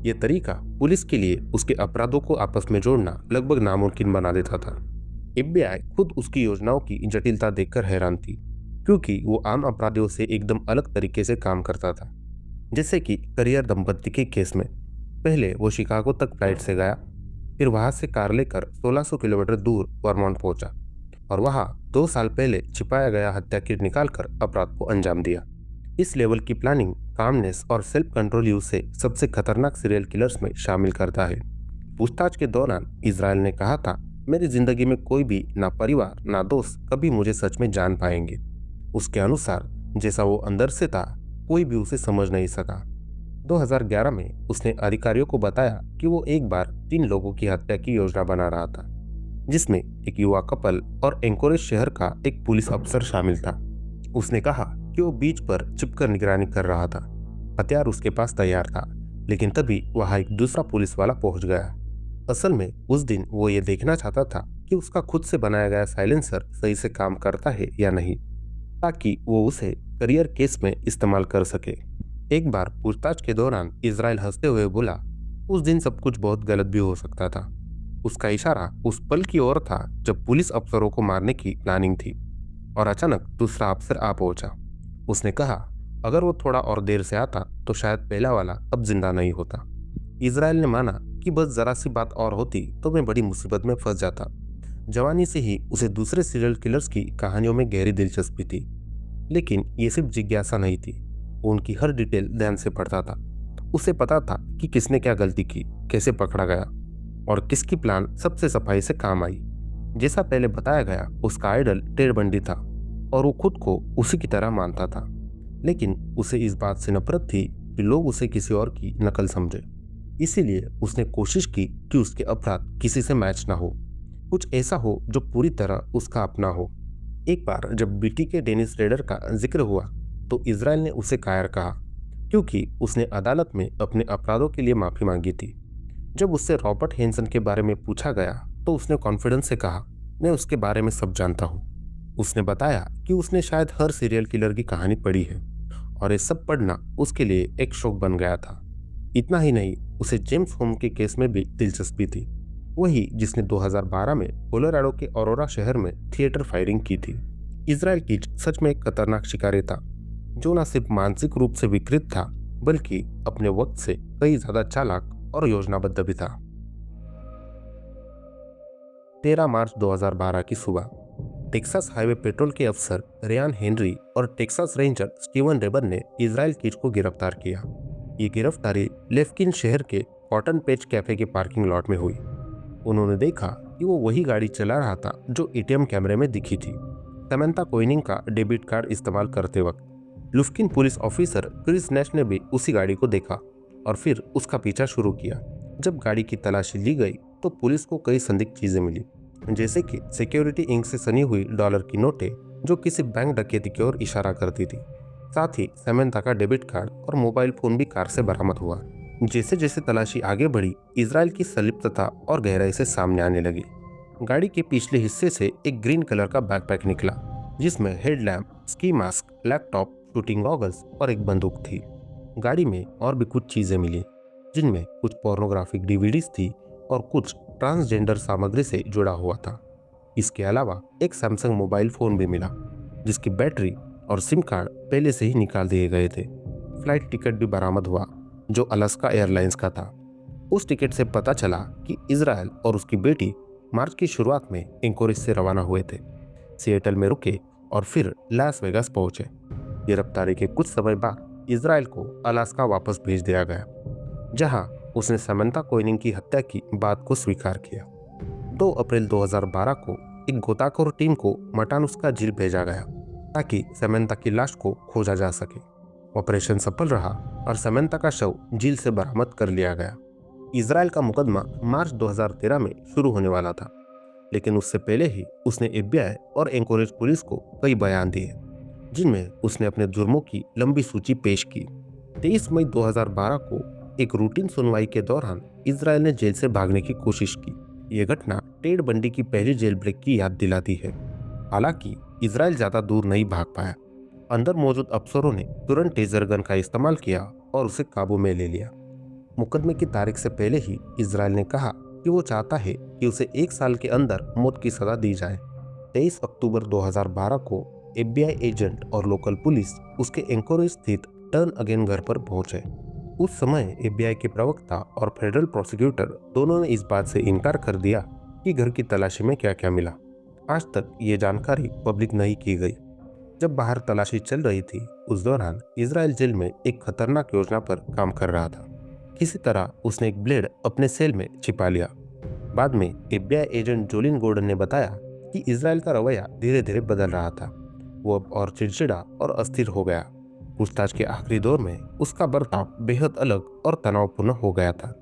ये तरीका पुलिस के लिए उसके अपराधों को आपस में जोड़ना लगभग नामुमकिन बना देता था। एफबीआई खुद उसकी योजनाओं की जटिलता देखकर हैरान थी, क्योंकि वो आम अपराधियों से एकदम अलग तरीके से काम करता था। जैसे कि करियर दंपत्ति के केस में, पहले वो शिकागो तक फ्लाइट से गया, फिर वहां से कार लेकर 1600 किलोमीटर दूर वर्मोंट पहुंचा और वहां 2 साल पहले छिपाया गया हत्या किट निकालकर अपराध को अंजाम दिया। इस लेवल की प्लानिंग, कामनेस और सेल्फ कंट्रोल ही उसे सबसे खतरनाक सीरियल किलर्स में शामिल करता है। पूछताछ के दौरान इजराइल ने कहा था, मेरी जिंदगी में कोई भी ना परिवार ना दोस्त कभी मुझे सच में जान पाएंगे। उसके अनुसार जैसा वो अंदर से था, कोई भी उसे समझ नहीं सका। 2011 में उसने अधिकारियों को बताया कि वो एक बार 3 लोगों की हत्या की योजना बना रहा था, जिसमें एक युवा कपल और एंकोरेज शहर का एक पुलिस अफसर शामिल था। उसने कहा कि वो बीच पर छिपकर निगरानी कर रहा था। हथियार उसके पास तैयार था, लेकिन तभी वहां एक दूसरा पुलिस वाला पहुंच गया। असल में उस दिन वो ये देखना चाहता था कि उसका खुद से बनाया गया साइलेंसर सही से काम करता है या नहीं, ताकि वो उसे करियर केस में इस्तेमाल कर सके। एक बार पूछताछ के दौरान इजराइल हंसते हुए बोला, उस दिन सब कुछ बहुत गलत भी हो सकता था। उसका इशारा उस पल की ओर था जब पुलिस अफसरों को मारने की प्लानिंग थी और अचानक दूसरा अफसर आ पहुंचा। उसने कहा, अगर वो थोड़ा और देर से आता तो शायद पहला वाला अब जिंदा नहीं होता। इजराइल ने माना कि बस जरा सी बात और होती तो मैं बड़ी मुसीबत में फंस जाता। जवानी से ही उसे दूसरे सीरियल किलर्स की कहानियों में गहरी दिलचस्पी थी, लेकिन ये सिर्फ जिज्ञासा नहीं थी। वो उनकी हर डिटेल ध्यान से पढ़ता था। उसे पता था कि किसने क्या गलती की, कैसे पकड़ा गया और किसकी प्लान सबसे सफाई से काम आई। जैसा पहले बताया गया, उसका आइडल टेड बंडी था और वो खुद को उसी की तरह मानता था, लेकिन उसे इस बात से नफरत थी कि लोग उसे किसी और की नकल समझे। इसीलिए उसने कोशिश की कि उसके अपराध किसी से मैच ना हो, कुछ ऐसा हो जो पूरी तरह उसका अपना हो। एक बार जब बीटी के डेनिस रेडर का जिक्र हुआ तो इजराइल ने उसे कायर कहा, क्योंकि उसने अदालत में अपने अपराधों के लिए माफी मांगी थी। जब उससे रॉबर्ट हेंसन के बारे में पूछा गया तो उसने कॉन्फिडेंस से कहा, मैं उसके बारे में सब जानता हूँ। उसने बताया कि उसने शायद हर सीरियल किलर की कहानी पढ़ी है और ये सब पढ़ना उसके लिए एक शौक बन गया था। इतना ही नहीं, उसे जेम्स होम के केस में भी दिलचस्पी थी, वही जिसने 2012 में कोलोराडो के ऑरोरा शहर में थिएटर फायरिंग की थी। इजराइल कीच सच में एक खतरनाक शिकारी था, जो न सिर्फ मानसिक रूप से विकृत था, बल्कि अपने वक्त से कई ज्यादा चालाक और योजनाबद्ध भी था। 13 मार्च 2012 की सुबह टेक्सास हाईवे पेट्रोल के अफसर रेयान हेनरी और टेक्सास रेंजर स्टीवन रेबर ने इजराइल कीच को गिरफ्तार किया। ये गिरफ्तारी लेफ्किन शहर के कॉटन पेच कैफे के पार्किंग लॉट में हुई। उन्होंने देखा कि वो वही गाड़ी चला रहा था जो एटीएम कैमरे में दिखी थी, समंथा कोइनिंग का डेबिट कार्ड इस्तेमाल करते वक्त। लुफ्किन पुलिस ऑफिसर क्रिस नैश ने भी उसी गाड़ी को देखा और फिर उसका पीछा शुरू किया। जब गाड़ी की तलाशी ली गई तो पुलिस को कई संदिग्ध चीजें मिली, जैसे कि सिक्योरिटी इंक से सनी हुई डॉलर की नोटें जो किसी बैंक डकैती की ओर इशारा करती थी। साथ ही समंथा का डेबिट कार्ड और मोबाइल फोन भी कार से बरामद हुआ। जैसे जैसे तलाशी आगे बढ़ी, इजराइल की संलिप्तता और गहराई से सामने आने लगी। गाड़ी के पिछले हिस्से से एक ग्रीन कलर का बैकपैक निकला, जिसमें headlamp, ski mask, laptop, shooting goggles और एक बंदूक थी। गाड़ी में और भी कुछ चीजें मिली, जिनमें कुछ पोर्नोग्राफिक डीवीडीज थी और कुछ ट्रांसजेंडर सामग्री से जुड़ा हुआ था। इसके अलावा एक सैमसंग मोबाइल फोन भी मिला, जिसकी बैटरी और सिम कार्ड पहले से ही निकाल दिए गए थे। फ्लाइट टिकट भी बरामद हुआ, जो अलास्का एयरलाइंस का था। उस टिकट से पता चला कि इजराइल और उसकी बेटी मार्च की शुरुआत में एंकोरेज से रवाना हुए थे, सिएटल में रुके और फिर लास वेगास पहुंचे। गिरफ्तारी के कुछ समय बाद इजराइल को अलास्का वापस भेज दिया गया, जहां उसने समंथा कोइनिंग की हत्या की बात को स्वीकार किया। 2 अप्रैल 2012 को एक गोताखोर टीम को मटानुस्का झील भेजा गया ताकि समंथा की लाश को खोजा जा सके। ऑपरेशन सफल रहा और समंथा का शव झील से बरामद कर लिया गया। इजराइल का मुकदमा मार्च 2013 में शुरू होने वाला था, लेकिन उससे पहले ही उसने एफबीआई और एंकोरेज पुलिस को कई बयान दिए, जिनमें उसने अपने जुर्मों की लंबी सूची पेश की। 23 मई 2012 को एक रूटीन सुनवाई के दौरान इजराइल ने जेल से भागने की कोशिश की। यह घटना टेड बंडी की पहली जेल ब्रेक की याद दिलाती है। हालांकि इजराइल ज्यादा दूर नहीं भाग पाया। अंदर मौजूद अफसरों ने तुरंत टेजर गन का इस्तेमाल किया और उसे काबू में ले लिया। मुकदमे की तारीख से पहले ही इजराइल ने कहा कि वो चाहता है कि उसे 1 साल के अंदर मौत की सजा दी जाए। 23 अक्टूबर 2012 को FBI एजेंट और लोकल पुलिस उसके एंकोरेज स्थित टर्न अगेन घर पर पहुंचे। उस समय FBI के प्रवक्ता और फेडरल प्रोसिक्यूटर दोनों ने इस बात से इनकार कर दिया कि घर की तलाशी में क्या क्या मिला। आज तक ये जानकारी पब्लिक नहीं की गई। जब बाहर तलाशी चल रही थी, उस दौरान इजराइल जेल में एक खतरनाक योजना पर काम कर रहा था। किसी तरह उसने एक ब्लेड अपने सेल में छिपा लिया। बाद में FBI एजेंट जोलिन गॉर्डन ने बताया कि इजराइल का रवैया धीरे धीरे बदल रहा था। वो अब और चिड़चिड़ा और अस्थिर हो गया। पूछताछ के आखिरी दौर में उसका बर्ताव बेहद अलग और तनावपूर्ण हो गया था।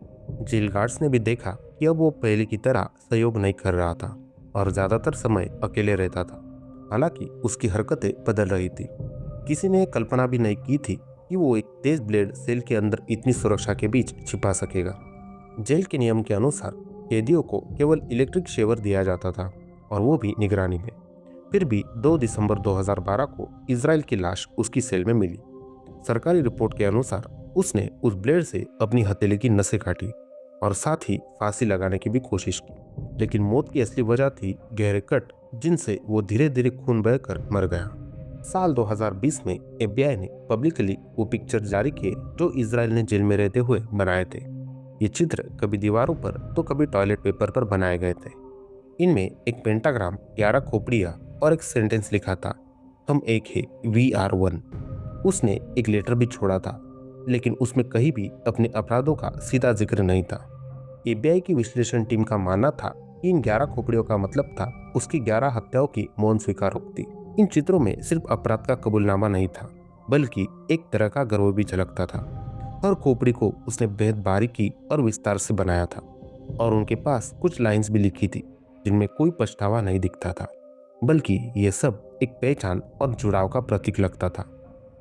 जेल गार्ड्स ने भी देखा कि अब वो पहले की तरह सहयोग नहीं कर रहा था और ज्यादातर समय अकेले रहता था। हालांकि उसकी हरकतें बदल रही थी। किसी ने कल्पना भी नहीं की थी कि वो एक तेज ब्लेड सेल के अंदर इतनी सुरक्षा के बीच छिपा सकेगा। जेल के नियम के अनुसार कैदियों को केवल इलेक्ट्रिक शेवर दिया जाता था, और वो भी निगरानी में। फिर भी 2 दिसंबर 2012 को इजराइल की लाश उसकी सेल में मिली। सरकारी रिपोर्ट के अनुसार उसने उस ब्लेड से अपनी हथेली की नसें काटी और साथ ही फांसी लगाने की भी कोशिश की, लेकिन मौत की असली वजह थी गहरे कट, जिनसे वो धीरे धीरे खून बहकर मर गया। साल 2020 में FBI ने पब्लिकली वो पिक्चर जारी किए जो इजराइल ने जेल में रहते हुए बनाए थे। ये चित्र कभी दीवारों पर तो कभी टॉयलेट पेपर पर बनाए गए थे। इनमें एक पेंटाग्राम, 11 खोपड़ियाँ और एक सेंटेंस लिखा था, हम एक है, We are one। उसने एक लेटर भी छोड़ा था, लेकिन उसमें कहीं भी अपने अपराधों का सीधा जिक्र नहीं था। FBI की विश्लेषण टीम का मानना था कि इन 11 खोपड़ियों का मतलब था उसकी 11 हत्याओं की मौन स्वीकारोक्ति। इन चित्रों में सिर्फ अपराध का कबूलनामा नहीं था, बल्कि एक तरह का गर्व भी झलकता था। हर खोपड़ी को उसने बेहद बारीकी और विस्तार से बनाया था, और उनके पास कुछ लाइंस भी लिखी थी जिनमें कोई पछतावा नहीं दिखता था, बल्कि ये सब एक पहचान और जुड़ाव का प्रतीक लगता था,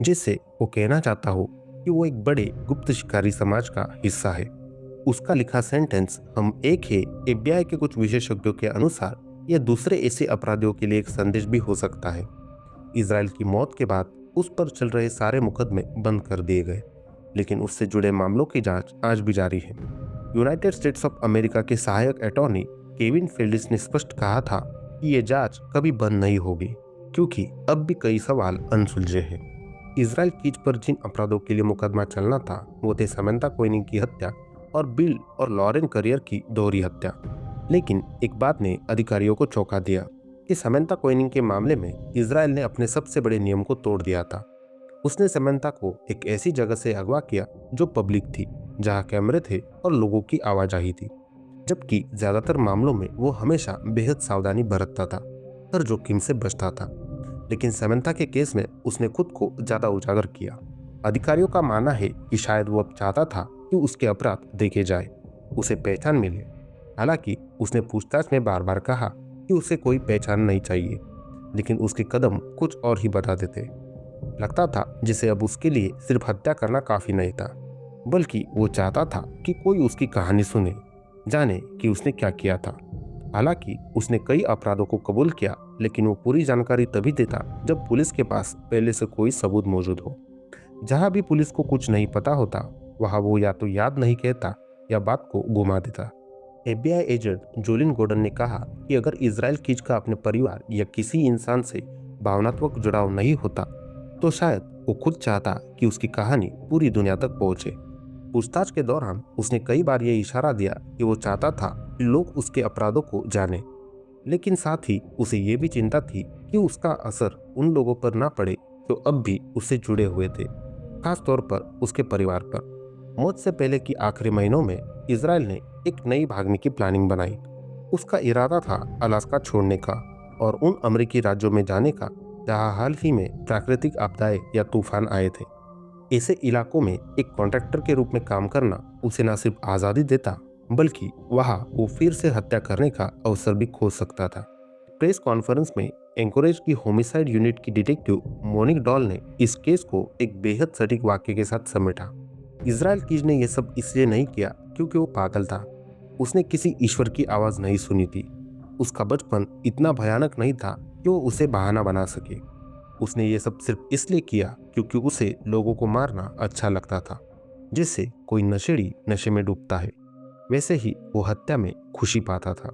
जिससे वो कहना चाहता हो कि वो एक बड़े गुप्त शिकारी समाज का हिस्सा है। उसका लिखा सेंटेंस, हम एक है, FBI के कुछ विशेषज्ञों के अनुसार यह दूसरे ऐसे अपराधियों के लिए एक संदेश भी हो सकता है। इजराइल की मौत के बाद उस पर चल रहे सारे मुकदमे बंद कर दिए गए, लेकिन उससे जुड़े मामलों की जांच आज भी जारी है। यूनाइटेड स्टेट्स ऑफ अमेरिका के सहायक अटॉर्नी केविन फेल्डिस ने स्पष्ट कहा था कि ये जांच कभी बंद नहीं होगी, क्योंकि अब भी कई सवाल अनसुलझे हैं। इजराइल कीज पर जिन अपराधों के लिए मुकदमा चलना था वो थे समंथा कोएनी की हत्या और बिल और लॉरेन करियर की दोहरी हत्या। लेकिन एक बात ने अधिकारियों को चौंका दिया कि समंथा कोएनी के मामले में इजराइल ने अपने सबसे बड़े नियम को तोड़ दिया था। उसने समंथा को एक ऐसी जगह से अगवा किया जो पब्लिक थी, जहां कैमरे थे और लोगों की आवाजाही थी, जबकि ज्यादातर मामलों में वो हमेशा बेहद सावधानी बरतता था, हर जोखिम से बचता था। लेकिन समंथा के केस में उसने खुद को ज्यादा उजागर किया। अधिकारियों का मानना है कि शायद वो अब चाहता था कि उसके अपराध देखे जाए, उसे पहचान मिले। हालांकि उसने पूछताछ में बार बार कहा कि उसे कोई पहचान नहीं चाहिए, लेकिन उसके कदम कुछ और ही बता देते। लगता था जिसे अब उसके लिए सिर्फ हत्या करना काफी नहीं था, बल्कि वो चाहता था कि कोई उसकी कहानी सुने, जाने कि उसने क्या किया था। हालांकि उसने कई अपराधों को कबूल किया, लेकिन वो पूरी जानकारी तभी देता जब पुलिस के पास पहले से कोई सबूत मौजूद हो। जहां भी पुलिस को कुछ नहीं पता होता, वहां वो या तो याद नहीं कहता या बात को घुमा देता। FBI एजेंट जोलिन गॉर्डन ने कहा कि अगर इजराइल कीज का अपने परिवार या किसी इंसान से भावनात्मक जुड़ाव नहीं होता, तो शायद वो खुद चाहता कि उसकी कहानी पूरी दुनिया तक पहुंचे। पूछताछ के दौरान उसने कई बार ये इशारा दिया कि वो चाहता था कि लोग उसके अपराधों को जाने, लेकिन साथ ही उसे ये भी चिंता थी कि उसका असर उन लोगों पर ना पड़े जो अब भी उससे जुड़े हुए थे, खास तौर पर उसके परिवार पर। मौत से पहले की आखिरी महीनों में इजराइल ने एक नई भागने की प्लानिंग बनाई। उसका इरादा था अलास्का छोड़ने का और उन अमेरिकी राज्यों में जाने का जहां हाल ही में प्राकृतिक आपदाएं या तूफान आए थे। ऐसे इलाकों में एक कॉन्ट्रैक्टर के रूप में काम करना उसे न सिर्फ आज़ादी देता, बल्कि वहां वो फिर से हत्या करने का अवसर भी खोज सकता था। प्रेस कॉन्फ्रेंस में एंकोरेज की होमिसाइड यूनिट की डिटेक्टिव मोनिक डॉल ने इस केस को एक बेहद सटीक वाक्य के साथ समेटा। इजराइल कीज ने यह सब इसलिए नहीं किया क्योंकि वो पागल था। उसने किसी ईश्वर की आवाज नहीं सुनी थी। उसका बचपन इतना भयानक नहीं था कि वो उसे बहाना बना सके। उसने ये सब सिर्फ इसलिए किया क्योंकि उसे लोगों को मारना अच्छा लगता था। जिससे कोई नशेड़ी नशे में डूबता है, वैसे ही वो हत्या में खुशी पाता था।